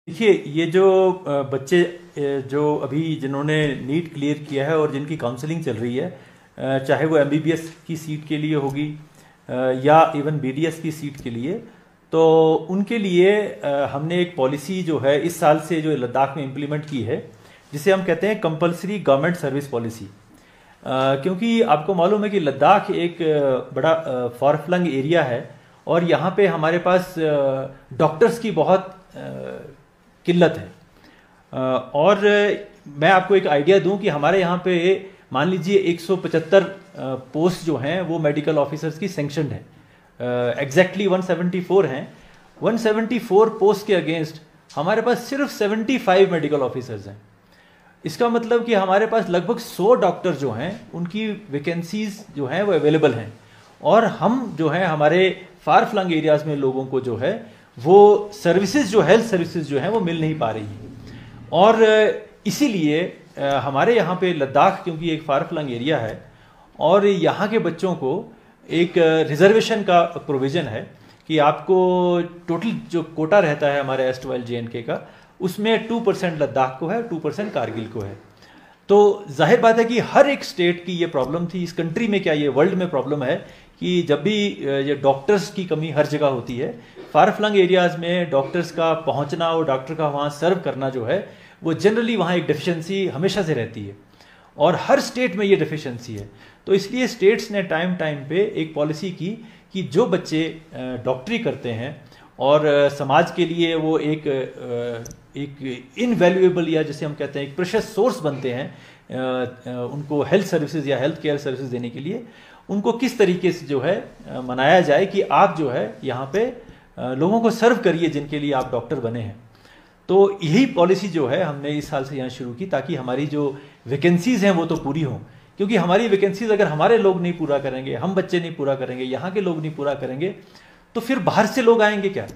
देखिए, ये जो बच्चे जो अभी जिन्होंने नीट क्लियर किया है और जिनकी काउंसलिंग चल रही है, चाहे वो एमबीबीएस की सीट के लिए होगी या इवन बीडीएस की सीट के लिए, तो उनके लिए हमने एक पॉलिसी जो है इस साल से जो लद्दाख में इम्प्लीमेंट की है, जिसे हम कहते हैं कंपलसरी गवर्नमेंट सर्विस पॉलिसी। क्योंकि आपको मालूम है कि लद्दाख एक बड़ा फार फ्लंग एरिया है और यहाँ पे हमारे पास डॉक्टर्स की बहुत किल्लत है। और मैं आपको एक आइडिया दूं कि हमारे यहाँ पे मान लीजिए 175 पोस्ट जो हैं वो मेडिकल ऑफिसर्स की सैंक्शनड है, एग्जैक्टली 174 हैं। 174 पोस्ट के अगेंस्ट हमारे पास सिर्फ 75 मेडिकल ऑफिसर्स हैं। इसका मतलब कि हमारे पास लगभग 100 डॉक्टर जो हैं उनकी वैकेंसीज जो हैं वो अवेलेबल हैं, और हम जो है हमारे फार फ्लंग एरियाज में लोगों को जो है वो सर्विसेज जो हेल्थ सर्विसेज जो हैं वो मिल नहीं पा रही हैं। और इसीलिए हमारे यहाँ पे लद्दाख क्योंकि एक फार फ्लंग एरिया है और यहाँ के बच्चों को एक रिजर्वेशन का प्रोविज़न है कि आपको टोटल जो कोटा रहता है हमारे एस्टवाइल JNK का, उसमें 2% लद्दाख को है, 2% कारगिल को है। तो जाहिर बात है कि हर एक स्टेट की ये प्रॉब्लम थी, इस कंट्री में क्या ये वर्ल्ड में प्रॉब्लम है कि जब भी ये डॉक्टर्स की कमी हर जगह होती है, फार फ्लंग एरियाज में डॉक्टर्स का पहुंचना और डॉक्टर का वहाँ सर्व करना जो है वो जनरली वहाँ एक डेफिशिएंसी हमेशा से रहती है, और हर स्टेट में ये डेफिशिएंसी है। तो इसलिए स्टेट्स ने टाइम टाइम पे एक पॉलिसी की कि जो बच्चे डॉक्टरी करते हैं और समाज के लिए वो एक इनवैल्यूएबल या जैसे हम कहते हैं एक प्रेशियस सोर्स बनते हैं, उनको हेल्थ सर्विसेज या हेल्थ केयर सर्विसेज देने के लिए, उनको किस तरीके से जो है मनाया जाए कि आप जो है यहाँ पे लोगों को सर्व करिए जिनके लिए आप डॉक्टर बने हैं। तो यही पॉलिसी जो है हमने इस साल से यहाँ शुरू की, ताकि हमारी जो वैकेंसीज हैं वो तो पूरी हों। क्योंकि हमारी वैकेंसीज अगर हमारे लोग नहीं पूरा करेंगे, हम बच्चे नहीं पूरा करेंगे, यहाँ के लोग नहीं पूरा करेंगे, तो फिर बाहर से लोग आएंगे क्या।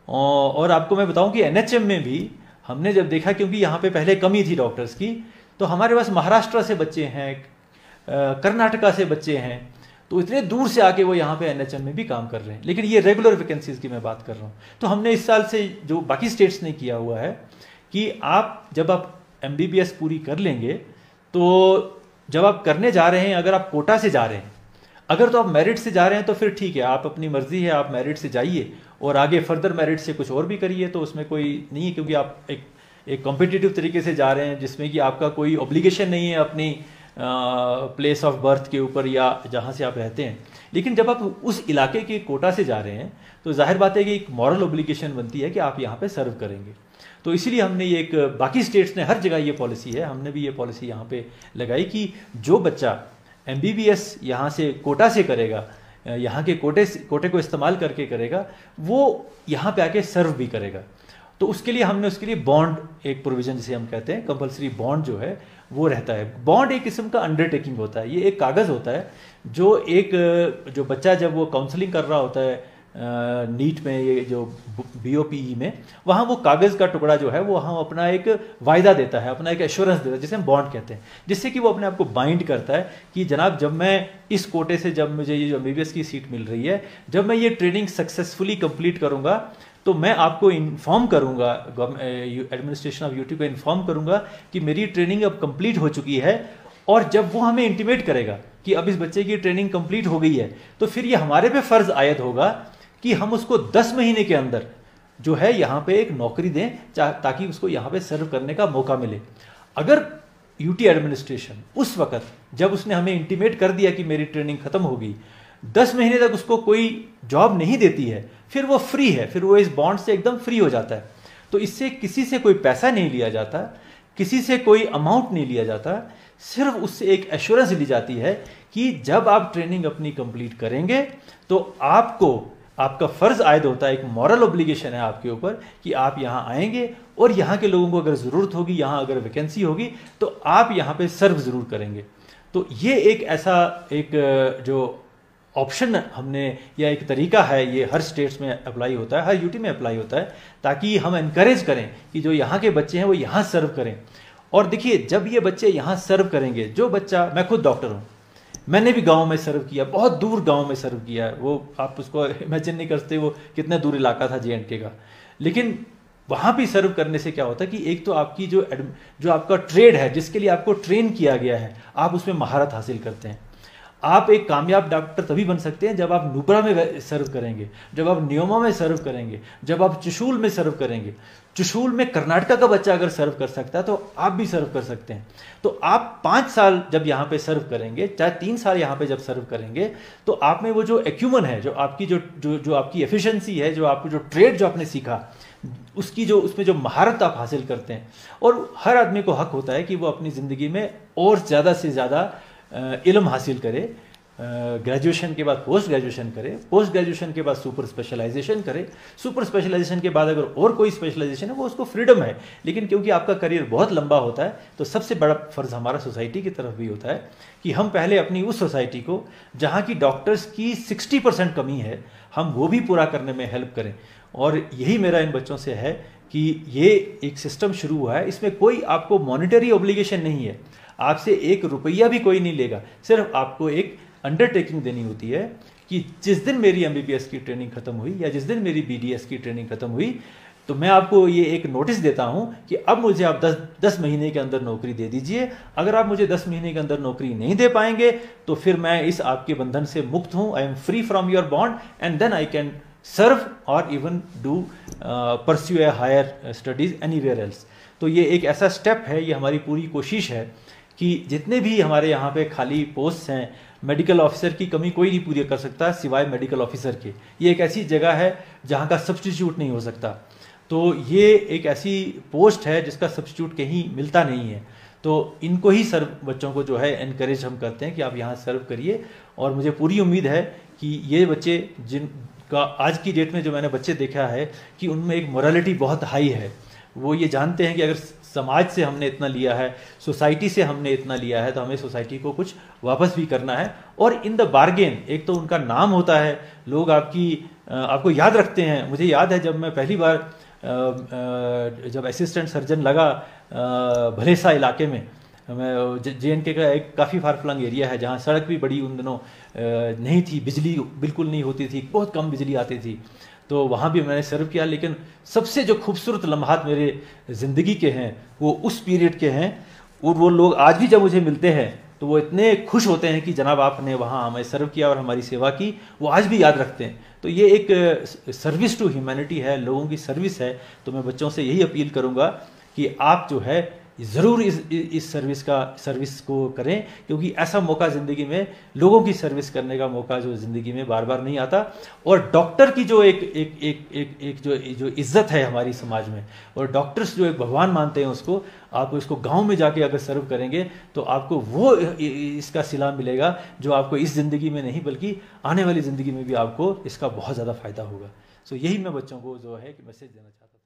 और आपको मैं बताऊं कि NHM में भी हमने जब देखा, क्योंकि यहाँ पे पहले कमी थी डॉक्टर्स की, तो हमारे पास महाराष्ट्र से बच्चे हैं, कर्नाटका से बच्चे हैं, तो इतने दूर से आके वो यहाँ पे NHM में भी काम कर रहे हैं। लेकिन ये रेगुलर वैकेंसीज की मैं बात कर रहा हूँ। तो हमने इस साल से जो बाकी स्टेट्स ने किया हुआ है कि जब आप MBBS पूरी कर लेंगे, तो जब आप करने जा रहे हैं, अगर आप कोटा से जा रहे हैं, अगर तो आप मेरिट से जा रहे हैं तो फिर ठीक है, आप अपनी मर्जी है, आप मेरिट से जाइए और आगे फर्दर मेरिट से कुछ और भी करिए, तो उसमें कोई नहीं है, क्योंकि आप एक कॉम्पिटिटिव तरीके से जा रहे हैं जिसमें कि आपका कोई ऑब्लिगेशन नहीं है अपनी प्लेस ऑफ बर्थ के ऊपर या जहाँ से आप रहते हैं। लेकिन जब आप उस इलाके के कोटा से जा रहे हैं तो जाहिर बात है कि एक मॉरल ऑब्लिगेशन बनती है कि आप यहाँ पे सर्व करेंगे। तो इसीलिए हमने ये एक, बाकी स्टेट्स ने हर जगह ये पॉलिसी है, हमने भी ये पॉलिसी यहाँ पे लगाई कि जो बच्चा MBBS यहाँ से कोटा से करेगा, यहाँ के कोटे को इस्तेमाल करके करेगा, वो यहाँ पे आके सर्व भी करेगा। तो उसके लिए हमने उसके लिए बॉन्ड, एक प्रोविजन जिसे हम कहते हैं कंपलसरी बॉन्ड जो है वो रहता है। बॉन्ड एक किस्म का अंडरटेकिंग होता है, ये एक कागज़ होता है जो बच्चा जब वो काउंसलिंग कर रहा होता है नीट में, ये जो BOPE में, वहाँ वो कागज़ का टुकड़ा जो है वो हम अपना एक वायदा देता है, अपना एक एश्योरेंस देता है, जिसे हम बॉन्ड कहते हैं, जिससे कि वो अपने आप को बाइंड करता है कि जनाब जब मैं इस कोटे से, जब मुझे ये जो MBBS की सीट मिल रही है, जब मैं ये ट्रेनिंग सक्सेसफुली कंप्लीट करूँगा तो मैं आपको इन्फॉर्म करूँगा, एडमिनिस्ट्रेशन ऑफ UT को इन्फॉर्म करूँगा कि मेरी ट्रेनिंग अब कंप्लीट हो चुकी है। और जब वो हमें इंटीमेट करेगा कि अब इस बच्चे की ट्रेनिंग कंप्लीट हो गई है, तो फिर ये हमारे पे फ़र्ज़ आयद होगा कि हम उसको 10 महीने के अंदर जो है यहाँ पे एक नौकरी दें, ताकि उसको यहाँ पे सर्व करने का मौका मिले। अगर UT एडमिनिस्ट्रेशन उस वक़्त जब उसने हमें इंटीमेट कर दिया कि मेरी ट्रेनिंग ख़त्म हो गई, 10 महीने तक उसको कोई जॉब नहीं देती है, फिर वो फ्री है, फिर वो इस बॉन्ड से एकदम फ्री हो जाता है। तो इससे किसी से कोई पैसा नहीं लिया जाता, किसी से कोई अमाउंट नहीं लिया जाता, सिर्फ उससे एक एश्योरेंस ली जाती है कि जब आप ट्रेनिंग अपनी कंप्लीट करेंगे तो आपका फ़र्ज़ आयद होता है, एक मॉरल ऑब्लिगेशन है आपके ऊपर कि आप यहाँ आएंगे और यहाँ के लोगों को अगर ज़रूरत होगी, यहाँ अगर वैकेंसी होगी तो आप यहाँ पे सर्व ज़रूर करेंगे। तो ये एक ऐसा एक जो ऑप्शन हमने, या एक तरीका है, ये हर स्टेट्स में अप्लाई होता है, हर UT में अप्लाई होता है, ताकि हम इनकरेज करें कि जो यहाँ के बच्चे हैं वो यहाँ सर्व करें। और देखिए, जब ये बच्चे यहाँ सर्व करेंगे, जो बच्चा, मैं खुद डॉक्टर हूँ, मैंने भी गांव में सर्व किया, बहुत दूर गांव में सर्व किया है, वो आप उसको इमेजिन नहीं करते वो कितना दूर इलाका था JNK का। लेकिन वहाँ भी सर्व करने से क्या होता है कि एक तो आपकी जो आपका ट्रेड है, जिसके लिए आपको ट्रेन किया गया है, आप उसमें महारत हासिल करते हैं। आप एक कामयाब डॉक्टर तभी बन सकते हैं जब आप नुब्रा में सर्व करेंगे, जब आप न्योमा में सर्व करेंगे, जब आप चुशूल में सर्व करेंगे। चुशूल में कर्नाटका का बच्चा अगर सर्व कर सकता है तो आप भी सर्व कर सकते हैं। तो आप 5 साल जब यहाँ पे सर्व करेंगे, चाहे 3 साल यहाँ पे जब सर्व करेंगे, तो आप में वो जो एक्यूमन है, जो आपकी जो आपकी एफिशिएंसी है, जो आपको जो ट्रेड जो आपने सीखा, उसमें जो महारत आप हासिल करते हैं। और हर आदमी को हक होता है कि वो अपनी ज़िंदगी में और ज़्यादा से ज़्यादा इल्म हासिल करे। ग्रेजुएशन के बाद पोस्ट ग्रेजुएशन करे, पोस्ट ग्रेजुएशन के बाद सुपर स्पेशलाइजेशन करे, सुपर स्पेशलाइजेशन के बाद अगर और कोई स्पेशलाइजेशन है वो उसको फ्रीडम है। लेकिन क्योंकि आपका करियर बहुत लंबा होता है, तो सबसे बड़ा फ़र्ज़ हमारा सोसाइटी की तरफ भी होता है कि हम पहले अपनी उस सोसाइटी को जहाँ की डॉक्टर्स की 60% कमी है, हम वो भी पूरा करने में हेल्प करें। और यही मेरा इन बच्चों से है कि ये एक सिस्टम शुरू हुआ है, इसमें कोई आपको मॉनिटरी ऑब्लिगेशन नहीं है, आपसे 1 रुपया भी कोई नहीं लेगा। सिर्फ आपको एक अंडरटेकिंग देनी होती है कि जिस दिन मेरी एमबीबीएस की ट्रेनिंग खत्म हुई या जिस दिन मेरी बीडीएस की ट्रेनिंग खत्म हुई, तो मैं आपको ये एक नोटिस देता हूं कि अब मुझे आप 10 महीने के अंदर नौकरी दे दीजिए। अगर आप मुझे 10 महीने के अंदर नौकरी नहीं दे पाएंगे तो फिर मैं इस आपके बंधन से मुक्त हूं, I am free from your bond and then I can serve और even do pursue a higher studies anywhere else. तो ये एक ऐसा स्टेप है, ये हमारी पूरी कोशिश है कि जितने भी हमारे यहाँ पे खाली पोस्ट हैं, मेडिकल ऑफिसर की कमी कोई नहीं पूरी कर सकता सिवाय मेडिकल ऑफिसर के। ये एक ऐसी जगह है जहाँ का सब्स्टिट्यूट नहीं हो सकता। तो ये एक ऐसी पोस्ट है जिसका सब्स्टिट्यूट कहीं मिलता नहीं है। तो इनको ही सर्व बच्चों को जो है एनकरेज हम करते हैं कि आप यहाँ सर्व करिए। और मुझे पूरी उम्मीद है कि ये बच्चे जिनका आज की डेट में जो मैंने बच्चे देखा है कि उनमें एक मोरालिटी बहुत हाई है। वो ये जानते हैं कि अगर समाज से हमने इतना लिया है, सोसाइटी से हमने इतना लिया है, तो हमें सोसाइटी को कुछ वापस भी करना है। और इन द बार्गेन एक तो उनका नाम होता है, लोग आपको याद रखते हैं। मुझे याद है जब मैं पहली बार जब असिस्टेंट सर्जन लगा भलेसा इलाके में, मैं JNK का एक काफ़ी फार फ्लंग एरिया है जहाँ सड़क भी बड़ी उन दिनों नहीं थी, बिजली बिल्कुल नहीं होती थी, बहुत कम बिजली आती थी। तो वहाँ भी मैंने सर्व किया। लेकिन सबसे जो खूबसूरत लम्हात मेरे ज़िंदगी के हैं वो उस पीरियड के हैं। और वो लोग आज भी जब मुझे मिलते हैं तो वो इतने खुश होते हैं कि जनाब आपने वहाँ हमें सर्व किया और हमारी सेवा की, वो आज भी याद रखते हैं। तो ये एक सर्विस टू ह्यूमैनिटी है, लोगों की सर्विस है। तो मैं बच्चों से यही अपील करूँगा कि आप जो है ज़रूर इस सर्विस को करें, क्योंकि ऐसा मौका ज़िंदगी में, लोगों की सर्विस करने का मौका जो ज़िंदगी में बार बार नहीं आता। और डॉक्टर की जो एक जो इज़्ज़त है हमारी समाज में, और डॉक्टर्स जो एक भगवान मानते हैं उसको, आप इसको गांव में जाके अगर सर्व करेंगे तो आपको वो इसका सिला मिलेगा जो आपको इस ज़िंदगी में नहीं बल्कि आने वाली ज़िंदगी में भी आपको इसका बहुत ज़्यादा फ़ायदा होगा। सो यही मैं बच्चों को जो है कि मैसेज देना चाहता हूँ।